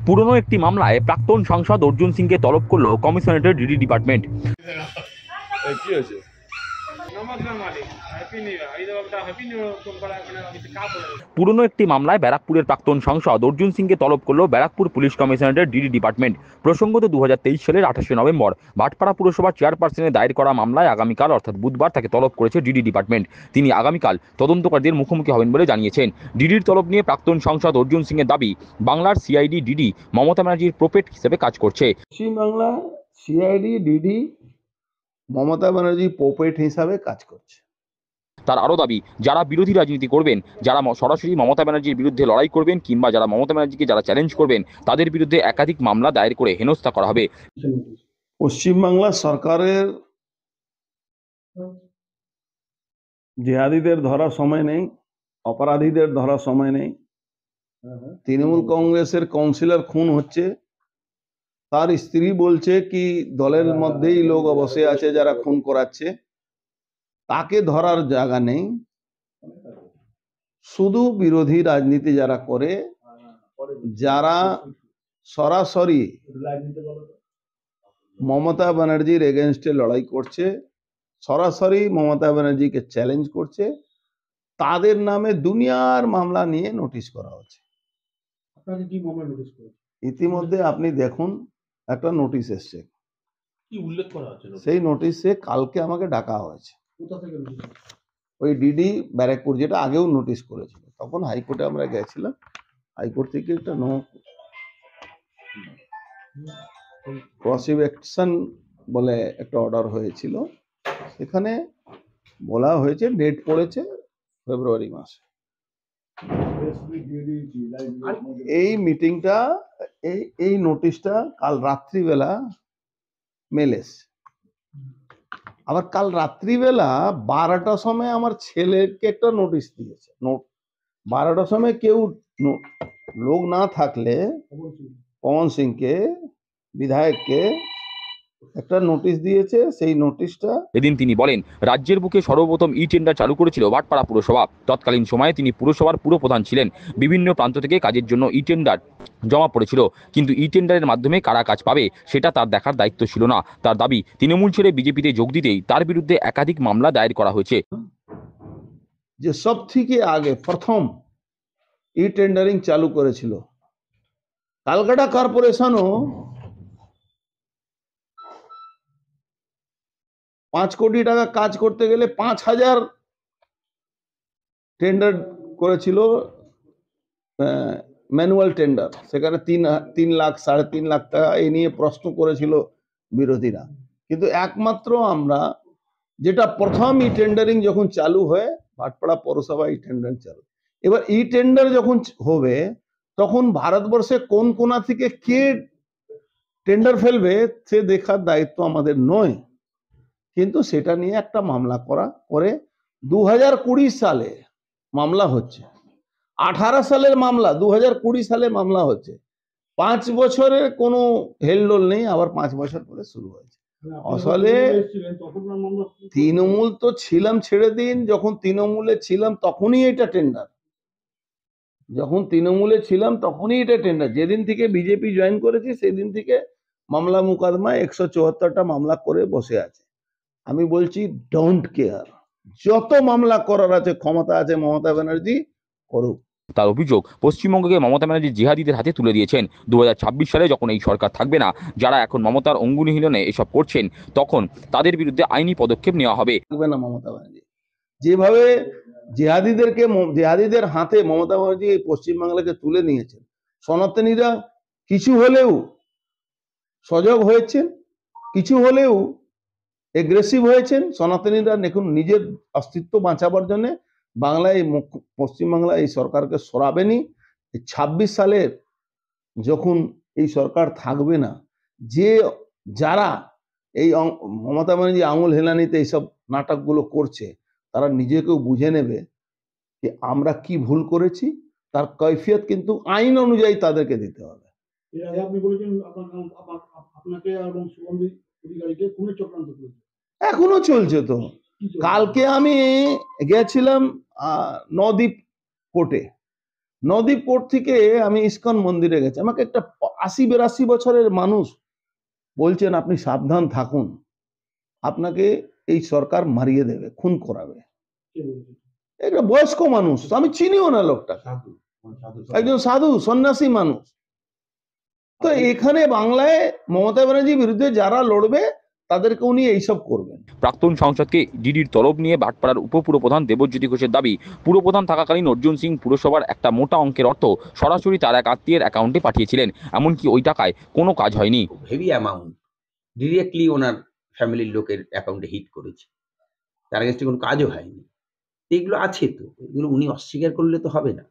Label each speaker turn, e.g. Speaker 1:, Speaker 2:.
Speaker 1: পুরনো একটি মামলায় প্রাক্তন সাংসদ অর্জুন সিংকে তলব করল কমিশনারেটের ডিডি ডিপার্টমেন্ট।
Speaker 2: কি হয়েছে?
Speaker 1: পুরনো একটি মামলায় ব্যারাকপুরের প্রাক্তন সাংসদ অর্জুন সিংকে তলব করল ব্যারাকপুর পুলিশ কমিশনারেটের ডিডি ডিপার্টমেন্ট। প্রসঙ্গত 2023 সালের 28শে নভেম্বর ভাটপাড়া পুরসভার চেয়ারপারসনের দায়ের করা মামলায় আগামীকাল অর্থাৎ বুধবার তাকে তলব করেছে ডিডি ডিপার্টমেন্ট। তিনি আগামীকাল তদন্তকারীদের মুখোমুখি হবেন বলে জানিয়েছেন। ডিডির তলব নিয়ে প্রাক্তন সাংসদ অর্জুন সিংয়ের দাবি, বাংলার সিআইডি ডিডি মমতা ব্যানার্জির প্রোপেট হিসেবে কাজ করছে।
Speaker 3: পশ্চিমবাংলা সিআইডি ডিডি মমতা ব্যানার্জি পোপেট হিসাবে কাজ করছে।
Speaker 1: তার আরও দাবি, যারা বিরোধী রাজনীতি করবেন, যারা সরাসরি মমতা ব্যানার্জির বিরুদ্ধে লড়াই করবেন কিংবা যারা মমতা ব্যানার্জিকে যারা চ্যালেঞ্জ করবেন, তাদের বিরুদ্ধে একাধিক মামলা দায়ের করে হেনস্থা করা হবে।
Speaker 3: পশ্চিমবাংলা সরকারের জিহাদিদের ধরার সময় নেই, অপরাধীদের ধরার সময় নেই। তৃণমূল কংগ্রেসের কাউন্সিলর খুন হচ্ছে, তার স্ত্রী বলছে কি দলের মধ্যেই লোক বসে আছে যারা খুন করাচ্ছে, তাকে ধরার জায়গা নেই। শুধু বিরোধী রাজনীতি যারা করে, যারা সরাসরি মমতা ব্যানার্জির এগেনস্টে লড়াই করছে, সরাসরি মমতা ব্যানার্জিকে চ্যালেঞ্জ করছে, তাদের নামে দুনিয়ার মামলা নিয়ে নোটিশ করা হচ্ছে।
Speaker 4: আপনাকে কি মামলা নোটিশ করেছে?
Speaker 3: ইতিমধ্যে আপনি দেখুন একটা নোটিশ এসছে,
Speaker 4: কি উল্লেখ করা আছে?
Speaker 3: সেই নোটিশে কালকে আমাকে ডাকা হয়েছে।
Speaker 4: কোথা থেকে নোটিশ?
Speaker 3: ওই ডিডি ব্যারাকপুর, যেটা আগেও নোটিশ করেছিল, তখন হাইকোর্টে আমরা গেছিলাম। হাইকোর্ট থেকে একটা নো প্রসিকিউশন বলে একটা অর্ডার হয়েছিল, সেখানে বলা হয়েছে ডেট পড়েছে ফেব্রুয়ারি মাসে। এই মিটিংটা এই নোটিশটা কাল রাত্রিবেলা মেলেস। আবার কাল রাত্রিবেলা 12টার সময় আমার ছেলেকে একটা নোটিশ দিয়েছে। 12টার সময় কেউ লোক না থাকলে পবন সিংকে, বিধায়ককে একটা নোটিশ দিয়েছে। সেই নোটিশটা
Speaker 1: এদিন তিনি বলেন, রাজ্যের বুকে সর্বপ্রথম ই টেন্ডার চালু করেছিল ভাটপাড়া পুরসভা। তৎকালীন সময়ে তিনি পুরসভার পুরপ্রধান ছিলেন। বিভিন্ন প্রান্ত থেকে কাজের জন্য ই টেন্ডার জমা পড়েছিল, কিন্তু ই টেন্ডারের মাধ্যমে কারা কাজ পাবে সেটা তার দেখার দায়িত্ব ছিল না। তার দাবি, তৃণমূল ছেড়ে বিজেপিতে যোগ দিতেই তার বিরুদ্ধে একাধিক মামলা দায়ের করা হয়েছে।
Speaker 3: যে সব থেকে আগে প্রথম ই টেন্ডারিং চালু করেছিল কালকাটা কর্পোরেশনও 5 কোটি টাকা কাজ করতে গেলে 5,000 টেন্ডার করেছিল, ম্যানুয়াল টেন্ডার। সেখানে 3 লাখ 3.5 লাখ টাকা এই নিয়ে প্রশ্ন করেছিল বিরোধীরা। কিন্তু একমাত্র আমরা, যেটা প্রথম ই টেন্ডারিং যখন চালু হয় ভাটপাড়া পৌরসভা ই টেন্ডারিং চালু। এবার ই টেন্ডার যখন হবে তখন ভারতবর্ষে কোন কোনা থেকে কে টেন্ডার ফেলবে সে দেখার দায়িত্ব আমাদের নয়। কিন্তু সেটা নিয়ে একটা মামলা করা করে 2020 সালে মামলা হচ্ছে, 18 সালের মামলা 2020 সালে মামলা হচ্ছে। 5 বছরের কোনো হেলদোল নেই, আবার 5 বছর পরে শুরু হয়েছে। আসলে তৃণমূল তো ছিলাম, ছেড়ে দিন, যখন তৃণমূলে ছিলাম তখনই এটা টেন্ডার, যখন তৃণমূলে ছিলাম তখনই এটা টেন্ডার। যেদিন থেকে বিজেপি জয়েন করেছি সেদিন থেকে মামলা মুকদ্দমা 174টা মামলা করে বসে আছে। আমি বলছি ডোন্ট কেয়ার, যত মামলা করার আছে, ক্ষমতা আছে মমতা ব্যানার্জি করুক।
Speaker 1: তার অভিযোগ, পশ্চিমবঙ্গকে মমতা ব্যানার্জি জিহাদিদের হাতে তুলে দিয়েছেন। 2026 সালে যখন এই সরকার থাকবে না, যারা এখন মমতার অঙ্গুলিহীননে এসব করছেন, তখন তাদের বিরুদ্ধে আইনি পদক্ষেপ নেওয়া হবে।
Speaker 3: থাকবে না মমতা ব্যানার্জি। যেভাবে জিহাদিদের হাতে মমতা ব্যানার্জি পশ্চিমবাংলাকে তুলে নিয়েছেন, সনাতনীরা কিছু হলেও সজাগ হয়েছেন, কিছু হলেও এগ্রেসিভ হয়েছেন। সনাতনীরা দেখুন নিজের অস্তিত্ব বাঁচাবার জন্য বাংলায়, পশ্চিমবাংলায় এই সরকারকে সরাবেনি। 26 সালের যখন এই সরকার থাকবে না, যারা এই মমতা ব্যানার্জি আঙুল হেলানিতে এইসব নাটকগুলো করছে, তারা নিজেকেও বুঝে নেবে যে আমরা কি ভুল করেছি, তার কৈফিয়ত কিন্তু আইন অনুযায়ী তাদেরকে দিতে হবে।
Speaker 4: আপনি বলেছেন আপনাকে এবং সুগন্ধি অধিকারীকে খুনের চক্রান্ত করেছে,
Speaker 3: এখনো চলছে তো। কালকে আমি গেছিলাম নদীপ কোর্টে, নদীপ কোর্ট থেকে আমি ইস্কন মন্দিরে গেছি, আমাকে একটা ৮০-৮২ বছরের মানুষ বলছেন আপনি সাবধান থাকুন, আপনাকে এই সরকার মারিয়ে দেবে, খুন করাবে।
Speaker 4: কে বলেছে?
Speaker 3: একটা বয়স্ক মানুষ, আমি চিনিও না লোকটা, একজন সাধু সন্ন্যাসী মানুষ। তো এখানে বাংলায় মমতা ব্যানার্জির বিরুদ্ধে যারা লড়বে তাদেরকে উনি এইসব করবেন।
Speaker 1: প্রাক্তন সাংসদকে ডিডির তলব নিয়ে ভাটপাড়ার উপপুরপ্রধান দেবজ্যোতি ঘোষের দাবি, পুরপ্রধান থাকাকালীন অর্জুন সিং পুরসভার একটা মোটা অঙ্কের অর্থ সরাসরি তার এক আত্মীয়ের অ্যাকাউন্টে পাঠিয়েছিলেন, এমনকি ওই টাকায় কোনো কাজ হয়নি।
Speaker 5: হেভি অ্যামাউন্ট ডিরেক্টলি ওনার ফ্যামিলির লোকের অ্যাকাউন্টে হিট করেছে, তার কাছে কোনো কাজও হয়নি। এগুলো আছে, তো এগুলো উনি অস্বীকার করলে তো হবে না।